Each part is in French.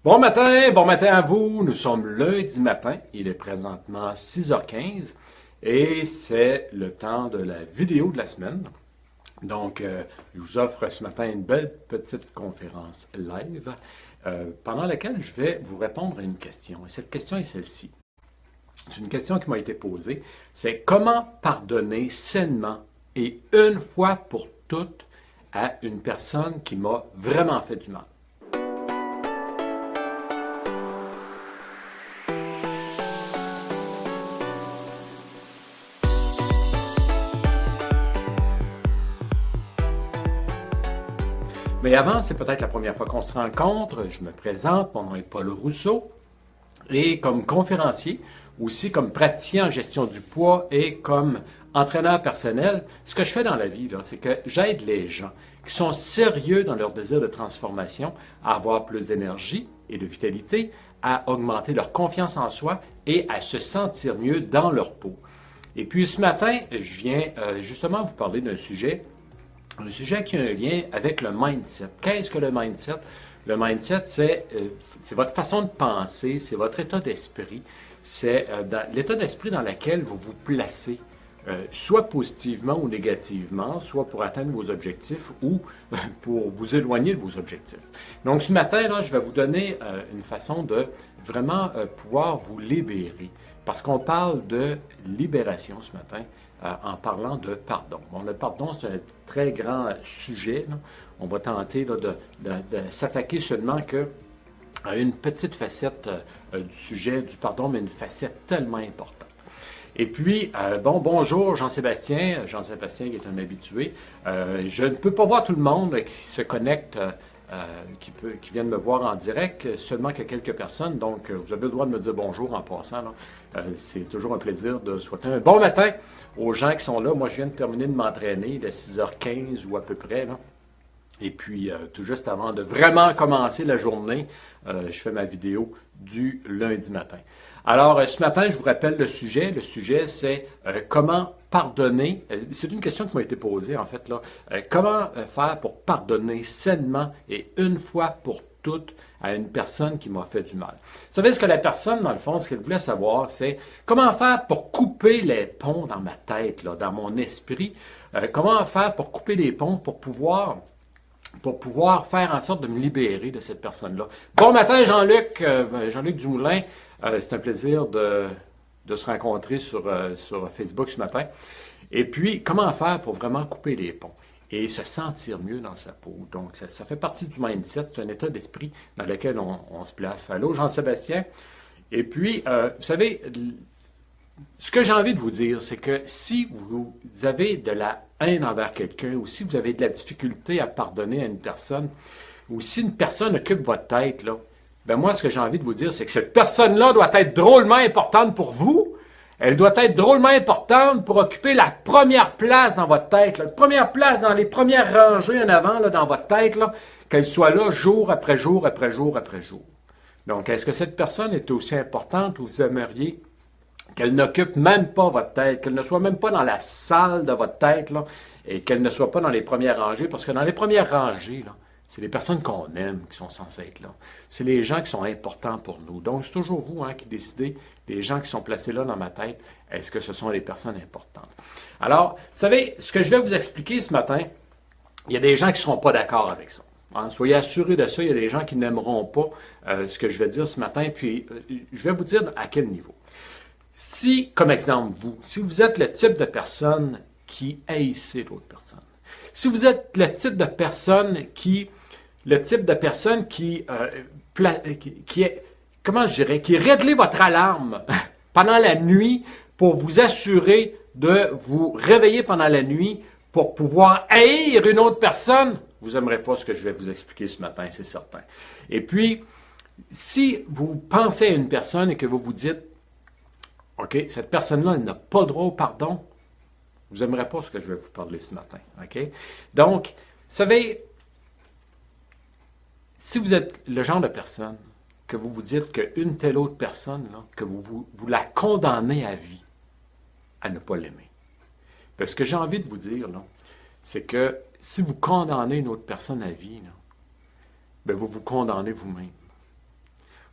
Bon matin à vous. Nous sommes lundi matin. Il est présentement 6h15 et c'est le temps de la vidéo de la semaine. Donc, je vous offre ce matin une belle petite conférence live pendant laquelle je vais vous répondre à une question. Et cette question est celle-ci. C'est une question qui m'a été posée. C'est comment pardonner sainement et une fois pour toutes à une personne qui m'a vraiment fait du mal. Mais avant, c'est peut-être la première fois qu'on se rencontre. Je me présente, mon nom est Paul Rousseau. Et comme conférencier, aussi comme praticien en gestion du poids et comme entraîneur personnel, ce que je fais dans la vie, c'est que j'aide les gens qui sont sérieux dans leur désir de transformation à avoir plus d'énergie et de vitalité, à augmenter leur confiance en soi et à se sentir mieux dans leur peau. Et puis ce matin, je viens justement vous parler d'un sujet qui a un lien avec le mindset. Qu'est-ce que le mindset? Le mindset, c'est votre façon de penser, c'est votre état d'esprit, c'est l'état d'esprit dans lequel vous vous placez, soit positivement ou négativement, soit pour atteindre vos objectifs ou pour vous éloigner de vos objectifs. Donc ce matin, là, je vais vous donner une façon de vraiment pouvoir vous libérer, parce qu'on parle de libération ce matin. En parlant de pardon. Bon, le pardon, c'est un très grand sujet. Là. On va tenter là, de s'attaquer seulement à une petite facette du sujet du pardon, mais une facette tellement importante. Et puis, bonjour Jean-Sébastien. Jean-Sébastien qui est un habitué. Je ne peux pas voir tout le monde qui se connecte, qui viennent me voir en direct, seulement que quelques personnes. Donc, vous avez le droit de me dire bonjour en passant. C'est toujours un plaisir de souhaiter un bon matin aux gens qui sont là. Moi, je viens de terminer de m'entraîner, il est 6h15 ou à peu près. Là. Et puis, tout juste avant de vraiment commencer la journée, je fais ma vidéo du lundi matin. Alors, ce matin, je vous rappelle le sujet. Le sujet, c'est comment pardonner. C'est une question qui m'a été posée, en fait. Là. Comment faire pour pardonner sainement et une fois pour toutes à une personne qui m'a fait du mal. Vous savez ce que la personne, dans le fond, ce qu'elle voulait savoir, c'est comment faire pour couper les ponts dans ma tête, là, dans mon esprit. Comment faire pour couper les ponts pour pouvoir faire en sorte de me libérer de cette personne-là. Bon matin, Jean-Luc, Jean-Luc Dumoulin. C'est un plaisir de se rencontrer sur Facebook ce matin. Et puis, comment faire pour vraiment couper les ponts et se sentir mieux dans sa peau. Donc, ça fait partie du mindset, c'est un état d'esprit dans lequel on se place. Allô, Jean-Sébastien? Et puis, vous savez, ce que j'ai envie de vous dire, c'est que si vous avez de la haine envers quelqu'un, ou si vous avez de la difficulté à pardonner à une personne, ou si une personne occupe votre tête, là, ben moi, ce que j'ai envie de vous dire, c'est que cette personne-là doit être drôlement importante pour vous. Elle doit être drôlement importante pour occuper la première place dans votre tête, la première place dans les premières rangées en avant là, dans votre tête, là, qu'elle soit là jour après jour, après jour, après jour. Donc, est-ce que cette personne est aussi importante ou vous aimeriez qu'elle n'occupe même pas votre tête, qu'elle ne soit même pas dans la salle de votre tête, là, et qu'elle ne soit pas dans les premières rangées, parce que dans les premières rangées, là, c'est les personnes qu'on aime qui sont censées être là. C'est les gens qui sont importants pour nous. Donc, c'est toujours vous qui décidez, les gens qui sont placés là dans ma tête, est-ce que ce sont les personnes importantes? Alors, vous savez, ce que je vais vous expliquer ce matin, il y a des gens qui ne seront pas d'accord avec ça. Soyez assurés de ça, il y a des gens qui n'aimeront pas ce que je vais dire ce matin, puis je vais vous dire à quel niveau. Si, comme exemple, si vous êtes le type de personne qui haïssez l'autre personne, si vous êtes le type de personne qui est, comment je dirais, qui réglez votre alarme pendant la nuit pour vous assurer de vous réveiller pendant la nuit pour pouvoir haïr une autre personne, vous n'aimerez pas ce que je vais vous expliquer ce matin, c'est certain. Et puis, si vous pensez à une personne et que vous vous dites, OK, cette personne-là, elle n'a pas droit au pardon, vous n'aimerez pas ce que je vais vous parler ce matin. OK? Donc, vous savez, si vous êtes le genre de personne que vous vous dites qu'une telle autre personne, là, que vous la condamnez à vie à ne pas l'aimer. Parce que j'ai envie de vous dire, là, c'est que si vous condamnez une autre personne à vie, là, bien, vous vous condamnez vous-même.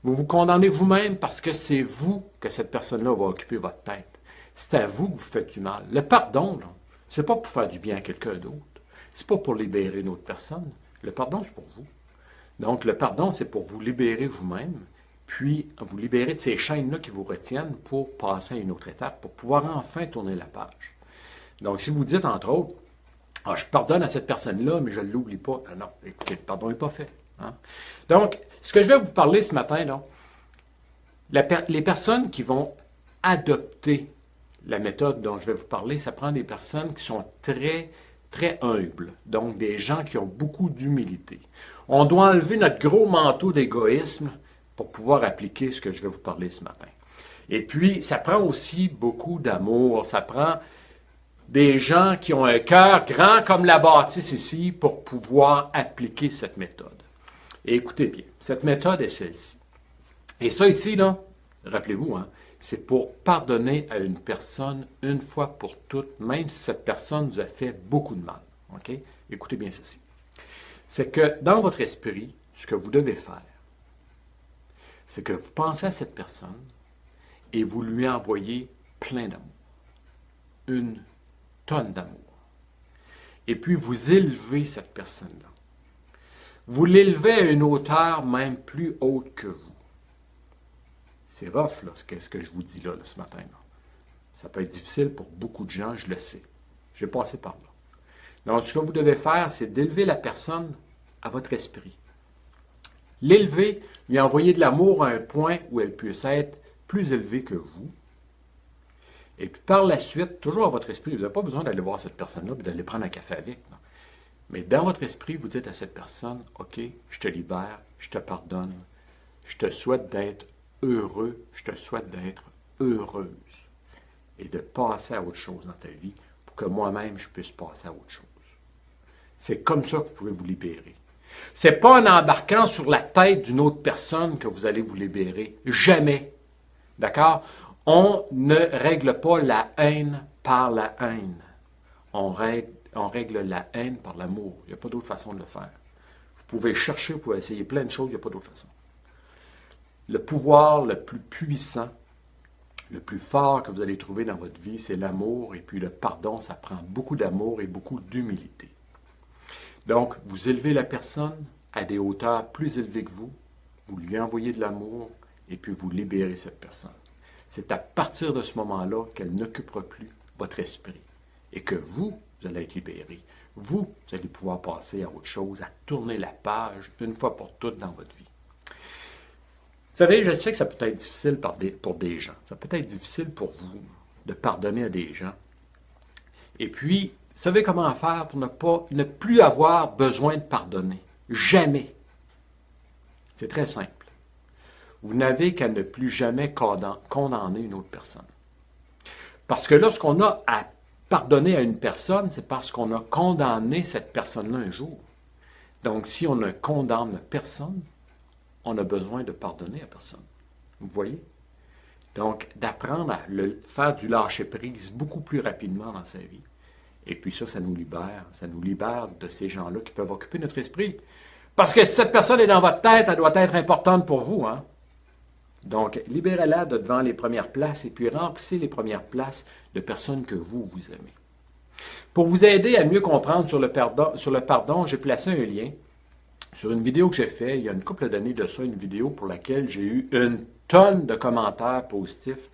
Vous vous condamnez vous-même parce que c'est vous que cette personne-là va occuper votre tête. C'est à vous que vous faites du mal. Le pardon, là, c'est pas pour faire du bien à quelqu'un d'autre. C'est pas pour libérer une autre personne. Le pardon, c'est pour vous. Donc, le pardon, c'est pour vous libérer vous-même, puis vous libérer de ces chaînes-là qui vous retiennent pour passer à une autre étape, pour pouvoir enfin tourner la page. Donc, si vous dites, entre autres, ah, je pardonne à cette personne-là, mais je ne l'oublie pas. Ah non, écoutez, le pardon n'est pas fait. Hein? Donc, ce que je vais vous parler ce matin, là, les personnes qui vont adopter la méthode dont je vais vous parler, ça prend des personnes qui sont très, très humbles. Donc, des gens qui ont beaucoup d'humilité. On doit enlever notre gros manteau d'égoïsme pour pouvoir appliquer ce que je vais vous parler ce matin. Et puis, ça prend aussi beaucoup d'amour. Ça prend des gens qui ont un cœur grand comme la bâtisse ici pour pouvoir appliquer cette méthode. Et écoutez bien, cette méthode est celle-ci. Et ça ici, là, rappelez-vous, hein, c'est pour pardonner à une personne une fois pour toutes, même si cette personne vous a fait beaucoup de mal. OK? Écoutez bien ceci. C'est que dans votre esprit, ce que vous devez faire, c'est que vous pensez à cette personne et vous lui envoyez plein d'amour. Une tonne d'amour. Et puis vous élevez cette personne-là. Vous l'élevez à une hauteur même plus haute que vous. C'est rough, là, ce que je vous dis là, ce matin. Là. Ça peut être difficile pour beaucoup de gens, je le sais. J'ai passé par là. Donc, ce que vous devez faire, c'est d'élever la personne à votre esprit. L'élever, lui envoyer de l'amour à un point où elle puisse être plus élevée que vous. Et puis par la suite, toujours à votre esprit, vous n'avez pas besoin d'aller voir cette personne-là et d'aller prendre un café avec. Non. Mais dans votre esprit, vous dites à cette personne, OK, je te libère, je te pardonne, je te souhaite d'être heureux, je te souhaite d'être heureuse et de passer à autre chose dans ta vie pour que moi-même, je puisse passer à autre chose. C'est comme ça que vous pouvez vous libérer. C'est pas en embarquant sur la tête d'une autre personne que vous allez vous libérer. Jamais. D'accord? On ne règle pas la haine par la haine. On règle la haine par l'amour. Il n'y a pas d'autre façon de le faire. Vous pouvez chercher, vous pouvez essayer plein de choses, il n'y a pas d'autre façon. Le pouvoir le plus puissant, le plus fort que vous allez trouver dans votre vie, c'est l'amour. Et puis le pardon, ça prend beaucoup d'amour et beaucoup d'humilité. Donc, vous élevez la personne à des hauteurs plus élevées que vous lui envoyez de l'amour et puis vous libérez cette personne. C'est à partir de ce moment-là qu'elle n'occupera plus votre esprit et que vous allez être libéré. Vous allez pouvoir passer à autre chose, à tourner la page une fois pour toutes dans votre vie. Vous savez, je sais que ça peut être difficile pour des gens. Ça peut être difficile pour vous de pardonner à des gens. Et puis, vous savez comment faire pour ne plus avoir besoin de pardonner? Jamais. C'est très simple. Vous n'avez qu'à ne plus jamais condamner une autre personne. Parce que lorsqu'on a à pardonner à une personne, c'est parce qu'on a condamné cette personne-là un jour. Donc, si on ne condamne personne, on a besoin de pardonner à personne. Vous voyez? Donc, d'apprendre à faire du lâcher-prise beaucoup plus rapidement dans sa vie. Et puis ça nous libère de ces gens-là qui peuvent occuper notre esprit. Parce que si cette personne est dans votre tête, elle doit être importante pour vous. Hein? Donc, libérez-la de devant les premières places et puis remplissez les premières places de personnes que vous aimez. Pour vous aider à mieux comprendre sur le pardon, j'ai placé un lien sur une vidéo que j'ai faite il y a une couple d'années de ça, une vidéo pour laquelle j'ai eu une tonne de commentaires positifs.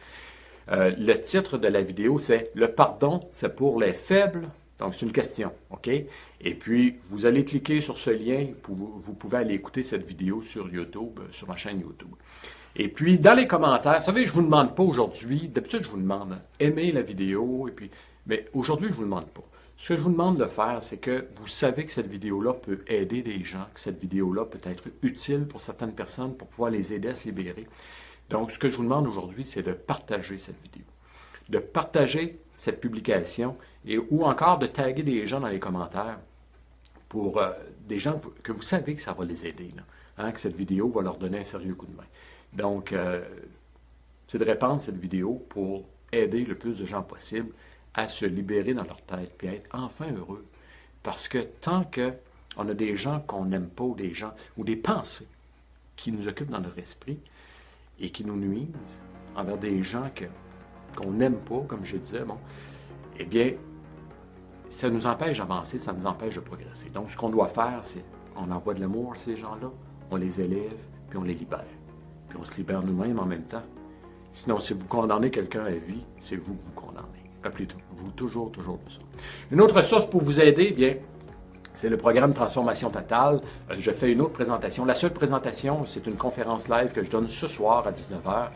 Le titre de la vidéo, c'est « Le pardon, c'est pour les faibles ». Donc, c'est une question, OK? Et puis, vous allez cliquer sur ce lien, vous pouvez aller écouter cette vidéo sur YouTube, sur ma chaîne YouTube. Et puis, dans les commentaires, vous savez, je ne vous demande pas aujourd'hui, d'habitude, je vous demande, aimez la vidéo, mais aujourd'hui, je ne vous demande pas. Ce que je vous demande de faire, c'est que vous savez que cette vidéo-là peut aider des gens, que cette vidéo-là peut être utile pour certaines personnes pour pouvoir les aider à se libérer. Donc, ce que je vous demande aujourd'hui, c'est de partager cette vidéo, de partager cette publication ou encore de taguer des gens dans les commentaires pour des gens que vous savez que ça va les aider, là, hein, que cette vidéo va leur donner un sérieux coup de main. Donc, c'est de répandre cette vidéo pour aider le plus de gens possible à se libérer dans leur tête et à être enfin heureux. Parce que tant qu'on a des gens qu'on n'aime pas ou des pensées qui nous occupent dans notre esprit et qui nous nuisent envers des gens qu'on n'aime pas, comme je disais, bon, eh bien, ça nous empêche d'avancer, ça nous empêche de progresser. Donc, ce qu'on doit faire, c'est on envoie de l'amour à ces gens-là, on les élève, puis on les libère. Puis on se libère nous-mêmes en même temps. Sinon, si vous condamnez quelqu'un à vie, c'est vous que vous condamnez. Rappelez-vous toujours de ça. Une autre source pour vous aider, bien, c'est le programme Transformation Totale. Je fais une autre présentation. La seule présentation, c'est une conférence live que je donne ce soir à 19h.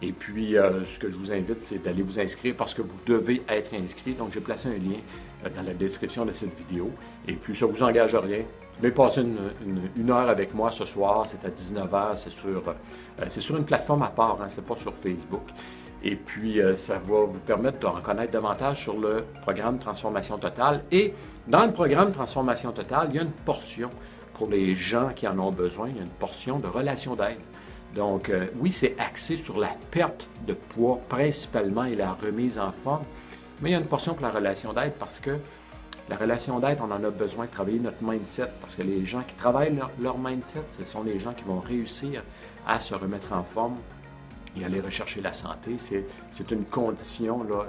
Et puis, ce que je vous invite, c'est d'aller vous inscrire parce que vous devez être inscrit. Donc, j'ai placé un lien dans la description de cette vidéo. Et puis, ça ne vous engage à rien. Vous pouvez passer une heure avec moi ce soir. C'est à 19h. C'est sur une plateforme à part. Hein, c'est pas sur Facebook. Et puis, ça va vous permettre de en connaître davantage sur le programme Transformation Totale. Et dans le programme Transformation Totale, il y a une portion pour les gens qui en ont besoin. Il y a une portion de relation d'aide. Donc, oui, c'est axé sur la perte de poids principalement et la remise en forme, mais il y a une portion pour la relation d'aide parce que la relation d'aide, on en a besoin de travailler notre mindset parce que les gens qui travaillent leur mindset, ce sont les gens qui vont réussir à se remettre en forme et aller rechercher la santé. C'est une condition là,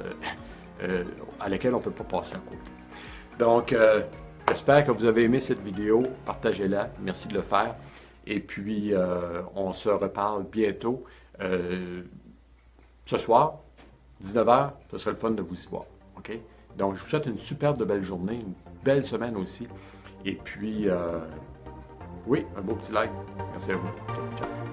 à laquelle on ne peut pas passer à côté. Donc, j'espère que vous avez aimé cette vidéo. Partagez-la. Merci de le faire. Et puis, on se reparle bientôt. Ce soir, 19h, ce serait le fun de vous y voir. OK? Donc, je vous souhaite une superbe de belle journée, une belle semaine aussi. Et puis, oui, un beau petit like. Merci à vous. Okay, ciao.